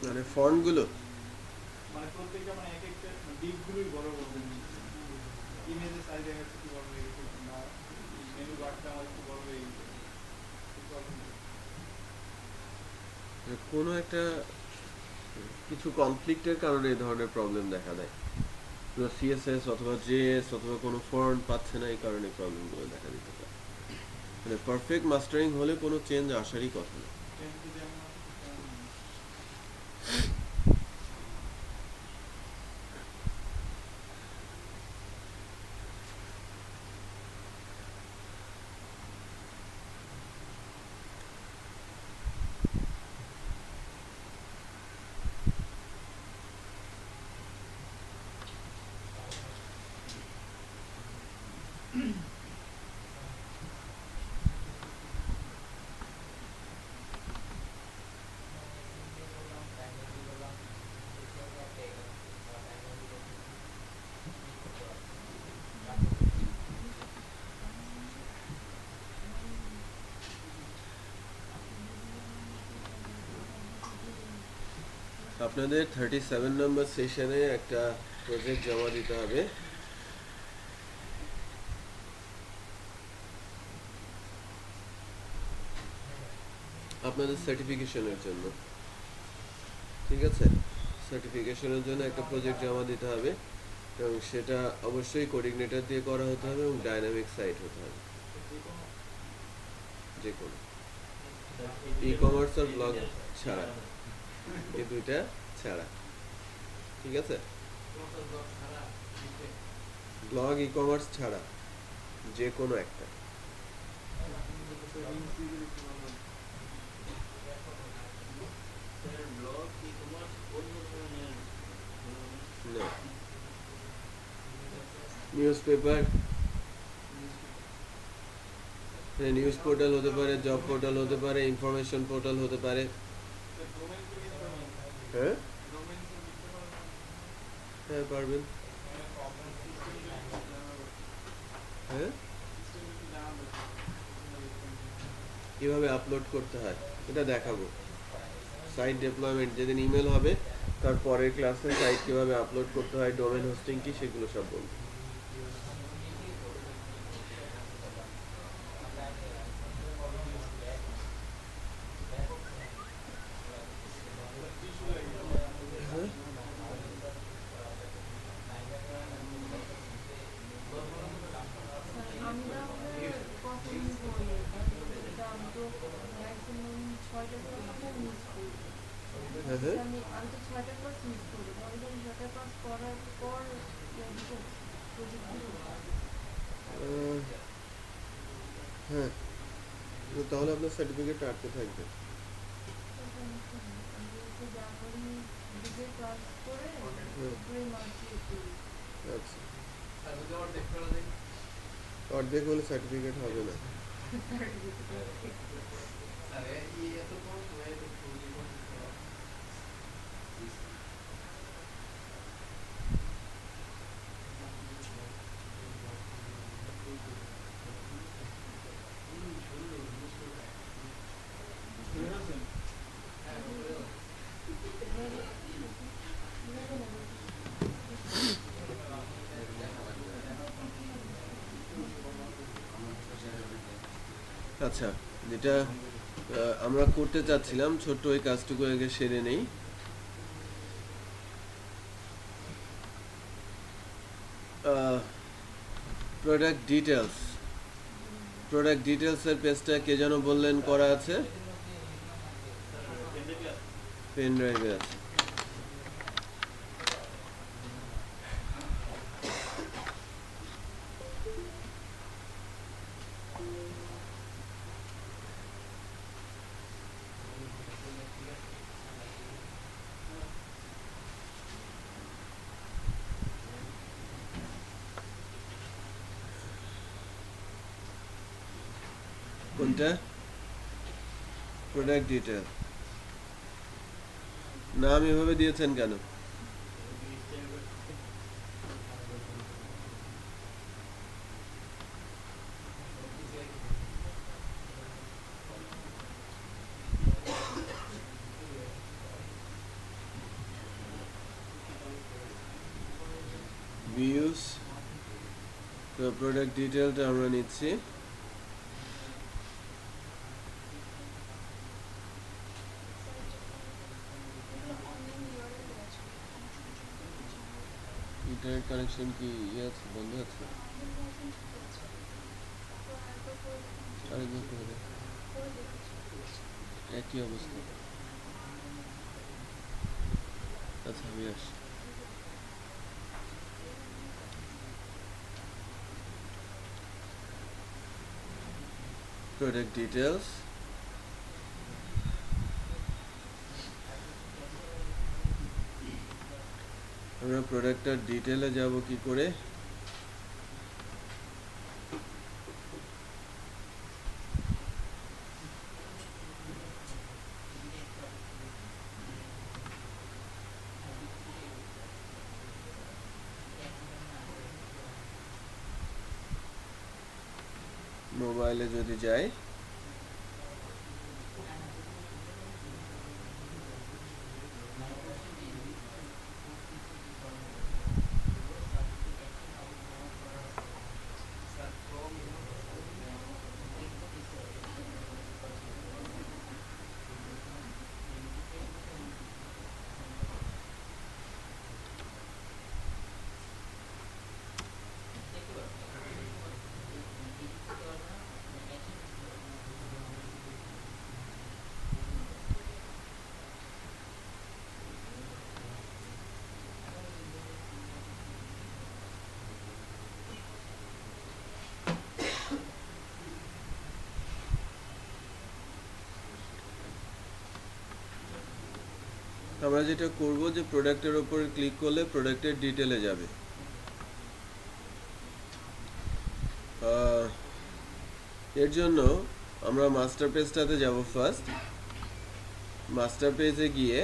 মানে ফন্ট গুলো কোনো একটা কিছু কনফ্লিক্টের কারণে এই ধরনের প্রবলেম দেখা দেয়। সিএসএস অথবা জেএস অথবা কোনো ফন্ট পাচ্ছে না, এই কারণে প্রবলেমগুলো দেখা দিতে পারে। মানে পারফেক্ট মাস্টারিং হলে কোনো চেঞ্জ আসারই কথা না। আপনাদের 37 নম্বর সেশনে একটা প্রজেক্ট জমা দিতে হবে। আপনাদের সার্টিফিকেশনের জন্য, ঠিক আছে? সার্টিফিকেশনের জন্য একটা প্রজেক্ট জমা দিতে হবে এবং সেটা অবশ্যই কোঅর্ডিনেটর দিয়ে করা হতে হবে এবং ডাইনামিক সাইট হতে হবে, যে কোনো ই কমার্স আর ব্লগ ছাড়া, এই দুইটা ছাড়া, ঠিক আছে? ব্লগ ই কমার্স ছাড়া যে কোনো একটা। নিউজ পেপার, নিউজ পোর্টাল হতে পারে, জব পোর্টাল হতে পারে, ইনফরমেশন পোর্টাল হতে পারে। হ্যাঁ হ্যাঁ পারবেন। হ্যাঁ কিভাবে আপলোড করতে হয় এটা দেখাবো। সাইট ডেপ্লয়মেন্ট যেদিন ইমেল হবে তার পরের ক্লাসে সাইট কিভাবে আপলোড করতে হয়, ডোমেন হোস্টিং কি, সেগুলো সব বলবো। হ্যাঁ তাহলে আপনার সার্টিফিকেটটা আটকে থাকবে। আচ্ছা অর্ধেক হলে সার্টিফিকেট হবে না। আচ্ছা যেটা আমরা করতে চাচ্ছিলাম ছোট্ট ওই কাজটুকু আগে সেরে নেই। প্রোডাক্ট ডিটেলসের পেজটা কে যেন বললেন করা আছে, পেন ড্রাইভে আছে। কোনটা? Product detail. নাম এভাবে দিয়েছেন কেন? ভিউস, তো প্রোডাক্ট ডিটেলটা আমরা নিচ্ছি। ইন্টারনেট কানেকশন কি আছে, বন্ধ আছে? আরেকবার করে দেখ, একই অবস্থা। আচ্ছা আমি আসছি। প্রোডাক্ট ডিটেলস, আমরা প্রোডাক্টটার ডিটেলে যাব কি করে? মোবাইলে যদি যাই, আমরা যেটা করব যে প্রোডাক্টের উপরে ক্লিক করলে প্রোডাক্টের ডিটেলে যাবে। এর জন্য আমরা মাস্টার পেজটাতে যাব। ফার্স্ট মাস্টার পেজে গিয়ে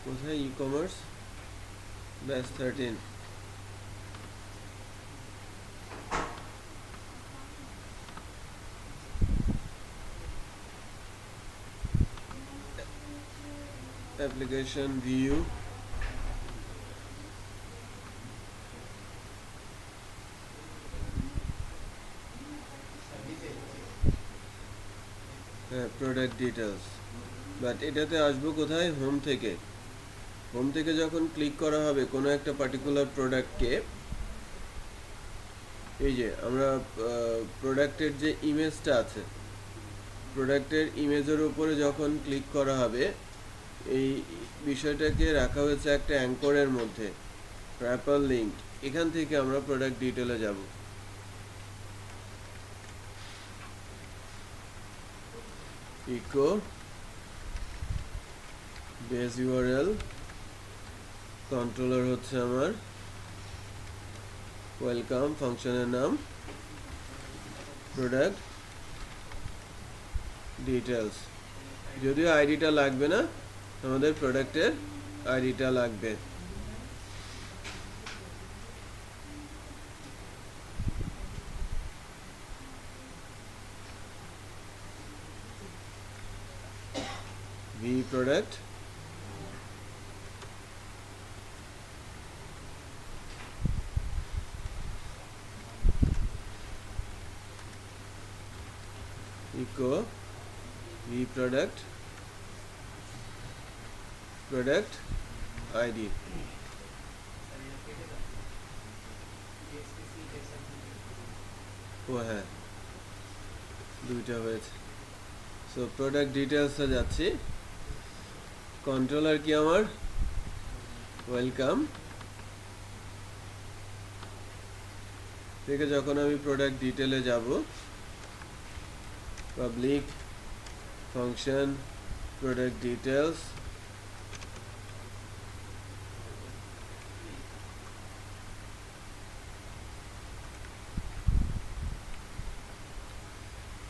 কোথায় e commerce batch 13, application view, product details. But এটাতে আসবো কোথায়? হোম থেকে। হোম থেকে যখন ক্লিক করা হবে কোনো একটা পার্টিকুলার প্রোডাক্টকে, এই যে আমরা প্রোডাক্টের যে ইমেজটা আছে, প্রোডাক্টের ইমেজের উপরে যখন ক্লিক করা হবে, এই বিষয়টাকে রাখা হয়েছে একটা অ্যাঙ্করের মধ্যে, র্যাপার লিঙ্ক। এখান থেকে আমরা প্রোডাক্ট ডিটেলে যাব। ইকো বেস ইউআরএল, কন্ট্রোলার হচ্ছে আমার ওয়েলকাম, ফাংশনের নাম প্রোডাক্ট ডিটেলস। যদিও আইডিটা লাগবে না, আমাদের প্রোডাক্টের আইডিটা লাগবে। V product, echo V product, product ID. ও হ্যাঁ, দুইটা হয়েছে। সো প্রোডাক্ট ডিটেলসে যাচ্ছি। কন্ট্রোলার কি আমার? ওয়েলকাম থেকে যখন আমি প্রোডাক্ট ডিটেলে যাব, public function product details,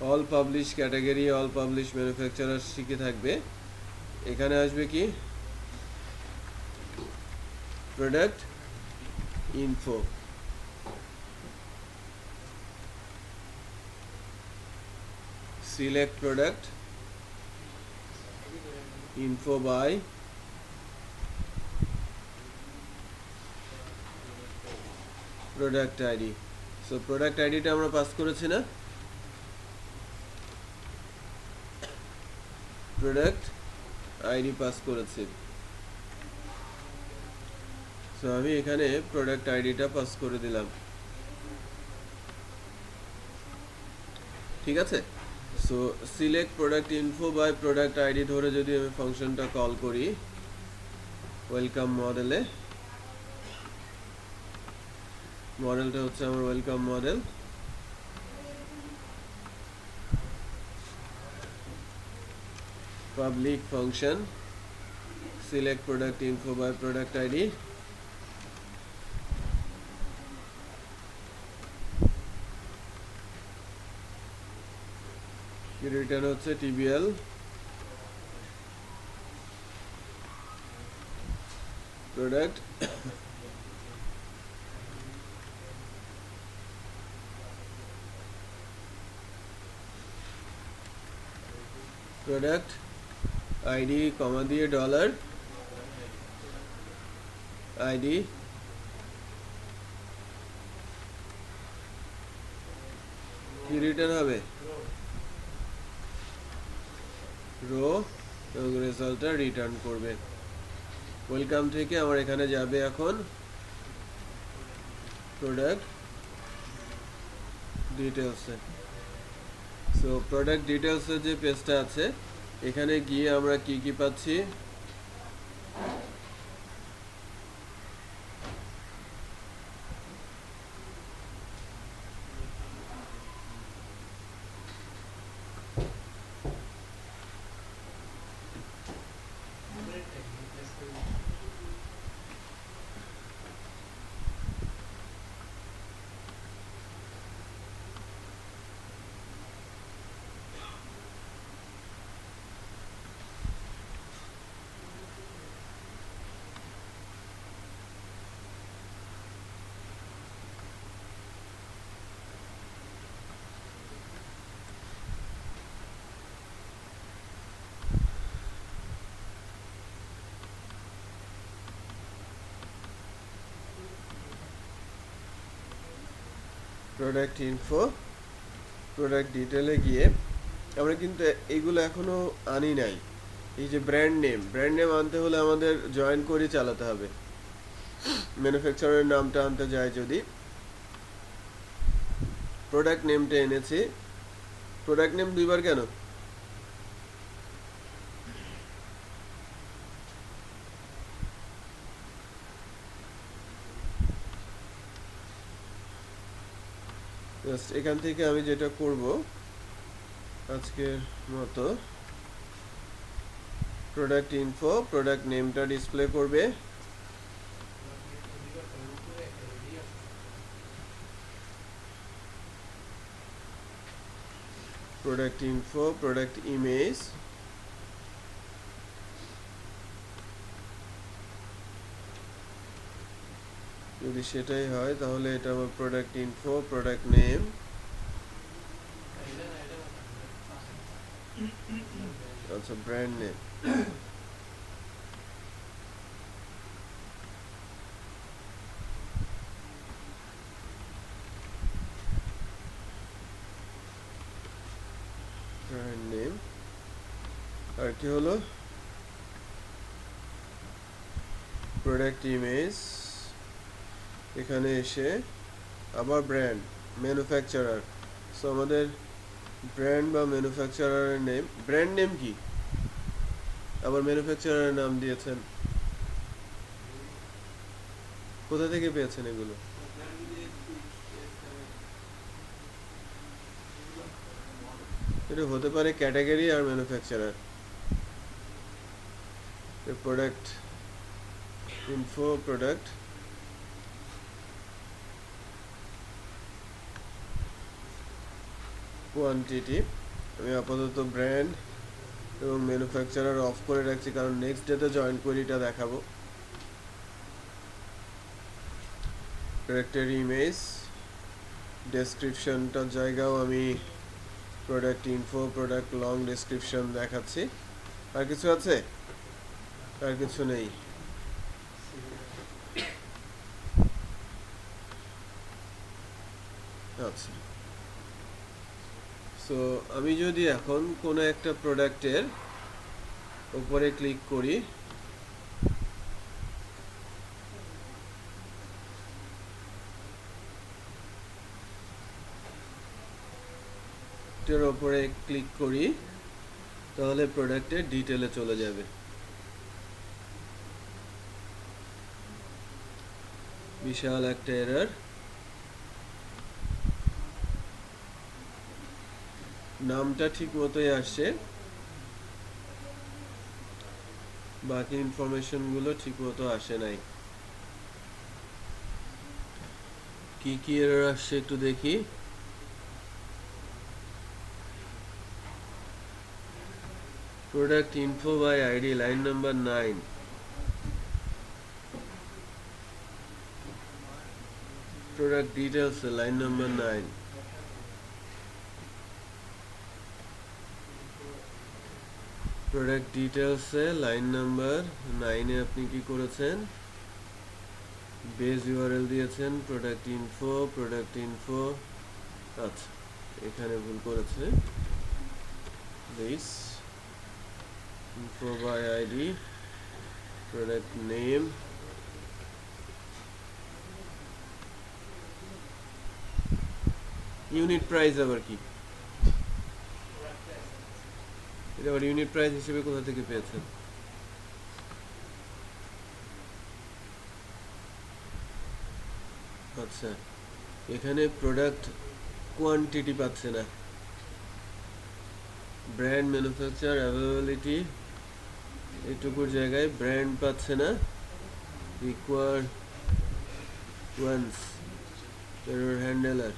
all publish category, all publish manufacturer শিখে থাকবে। এখানে আসবে কি product info, select product info by product ID. So product আইডিটা আমরা পাস করেছি না, প্রোডাক্ট আইডি পাস করেছি। সো আমি এখানে প্রোডাক্ট আইডিটা পাস করে দিলাম, ঠিক আছে। So select product info by product ID ধরে যদি আমি ফাংশনটা কল করি ওয়েলকাম মডেলে, মডেলটা হচ্ছে আমার welcome model. Public function select product info by product ID, return হচ্ছে TBL product product ID comma দিয়ে ডলার আইডি, কি রিটার্ন হবে রো এবং রেজাল্টটা রিটার্ন করবে। ওয়েলকাম থেকে আমার এখানে যাবে এখন প্রোডাক্ট ডিটেলসে। সো প্রোডাক্ট ডিটেলসের যে পেজটা আছে এখানে গিয়ে আমরা কি কি পাচ্ছি, প্রোডাক্ট ইনফো প্রোডাক্ট ডিটেলে গিয়ে আমরা কিন্তু এগুলো এখনো আনি নাই। এই যে ব্র্যান্ড নেম আনতে হলে আমাদের জয়েন করে চালাতে হবে। ম্যানুফ্যাকচারের নামটা আনতে যায়, যদি প্রোডাক্ট নেমটা এনেছি, প্রোডাক্ট নেম দুইবার কেন, এখান থেকে আমি যেটা করব আজকের মতো প্রোডাক্ট ইনফো প্রোডাক্ট নেমটা ডিসপ্লে করবে, প্রোডাক্ট ইনফো প্রোডাক্ট ইমেজ, যদি সেটাই হয় তাহলে এটা আমার প্রোডাক্ট ইনফো প্রোডাক্ট নেম, আচ্ছা ব্র্যান্ড নেম, ব্র্যান্ড নেম। আর কি হলো প্রোডাক্ট ইমেজ, এখানে এসে আবার ব্র্যান্ড ম্যানুফ্যাকচারার। সো আমাদের ব্র্যান্ড বা ম্যানুফ্যাকচারারের নেম, ব্র্যান্ড নেম কি আবার ম্যানুফ্যাকচারারের নাম দিয়েছেন, কোথা থেকে পেয়েছেন এগুলো? এটা হতে পারে ক্যাটাগরি আর manufacturer. Product info product quantity আমি আপাতত ব্র্যান্ড এবং ম্যানুফ্যাকচারার অফ করে রাখছি, কারণ নেক্সট ডেতে জয়েন্ট কোয়েরিটা দেখাবো। প্রোডাক্টের ইমেজ, ডেসক্রিপশনটার জায়গাও আমি product info, product long description দেখাচ্ছি। আর কিছু আছে? আর কিছু নেই। আচ্ছা, সো আমি যদি এখন কোনো একটা প্রোডাক্টের উপরে ক্লিক করি, এর উপরে ক্লিক করি, তাহলে প্রোডাক্টের ডিটেলে চলে যাবে। বিশাল একটা এরর। নামটা ঠিক মতোই আসছে, বাকি ইনফরমেশন গুলো ঠিক মতো আসে নাই। কি কি এরর আসছে একটু দেখি। Product info by ID line number 9, product details line number 9, product ডিটেলসে লাইন নাম্বার 9 এ আপনি কি করেছেন? বেস ইউআরএল দিয়েছেন প্রোডাক্ট ইনফো। আচ্ছা, এখানে ভুল করেছে। Base info by ID, product name, unit price আবার কি? এটা আবার ইউনিট প্রাইস হিসেবে কোথা থেকে পেয়েছেন? আচ্ছা, এখানে প্রোডাক্ট কোয়ান্টিটি পাচ্ছে না। ব্র্যান্ড, ম্যানুফ্যাকচার, অ্যাভেলেবিলিটি, এটুকুর জায়গায় ব্র্যান্ড পাচ্ছে না। Required ones, error handler,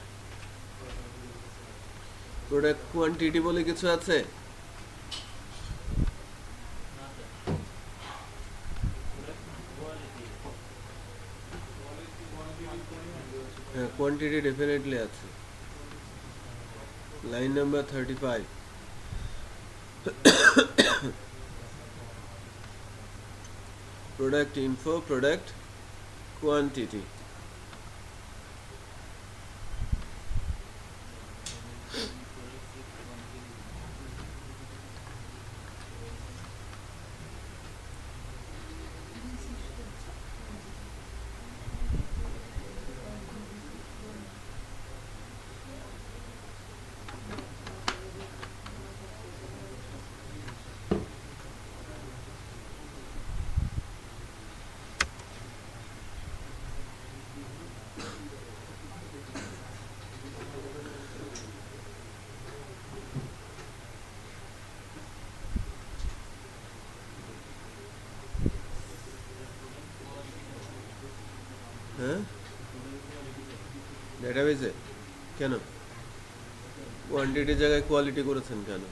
product quantity বলে কিছু আছে? হ্যাঁ, কোয়ান্টিটি ডেফিনেটলি আছে। Line number 35, product info, product quantity. হ্যাঁ, ডেটাবেজে কেন কোয়ান্টিটির জায়গায় কোয়ালিটি করেছেন কেন?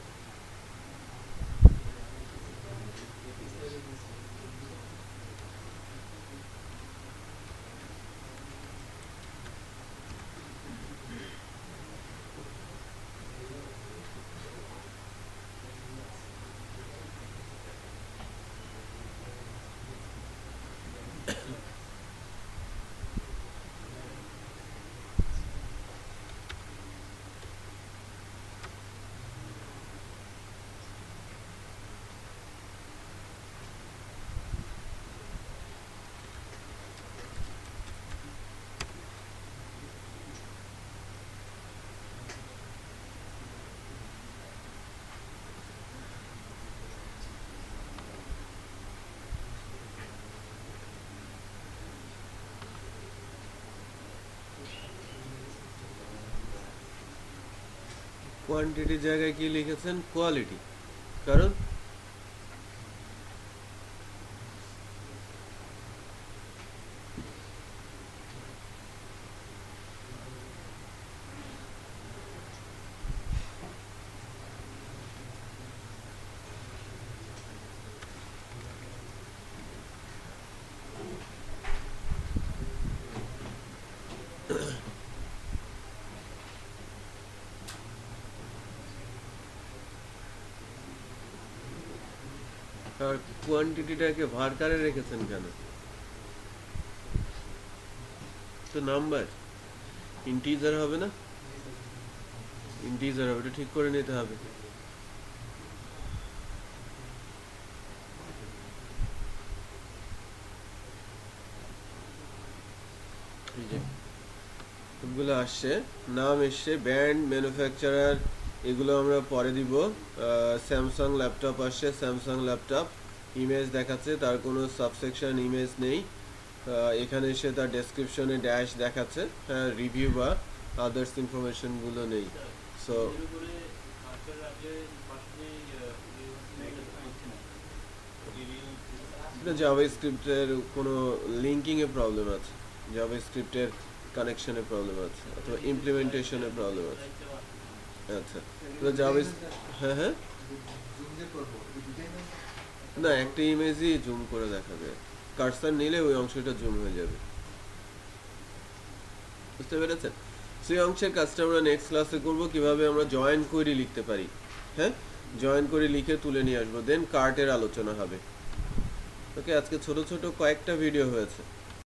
কোয়ান্টিটির জায়গায় কি লিখেছেন? কোয়ালিটি। কারণ আর কোয়ান্টিটিটাকে ভার্কারে রেখেছেন কেন? তো নাম্বার ইন্টিজার হবে না, ইন্টিজার হবে, এটা ঠিক করে নিতে হবে। এই যে সবগুলো আসছে, নাম এসছে, ব্র্যান্ড, ম্যানুফ্যাকচারার, এগুলো আমরা পরে দিব। স্যামসাং ল্যাপটপ আসছে, স্যামসাং ল্যাপটপ, ইমেজ দেখাচ্ছে, তার কোনো সাবসেকশন ইমেজ নেই। এখানে এসে তার ডেসক্রিপশনে ড্যাশ দেখাচ্ছে, হ্যাঁ রিভিউ বা আদার্স ইনফরমেশনগুলো নেই। সো এটা জাভাস্ক্রিপ্টের কোনো লিঙ্কিংয়ে প্রবলেম আছে, জাভাস্ক্রিপ্টের কানেকশনে প্রবলেম আছে, অথবা ইমপ্লিমেন্টেশনে প্রবলেম আছে। আচ্ছা, তো হ্যাঁ হ্যাঁ, না একটা ইমেজই জুম করে দেখাবে, কার্সার নিলে ওই অংশটা জুম হয়ে যাবে, বুঝতে পেরেছেন? সেই অংশের কাজটা আমরা নেক্সট ক্লাসে করব, কিভাবে আমরা জয়েন কোয়েরি লিখতে পারি। হ্যাঁ, জয়েন করে লিখে তুলে নিয়ে আসবো, দেন কার্টের আলোচনা হবে। ওকে, আজকে ছোট ছোট কয়েকটা ভিডিও হয়েছে।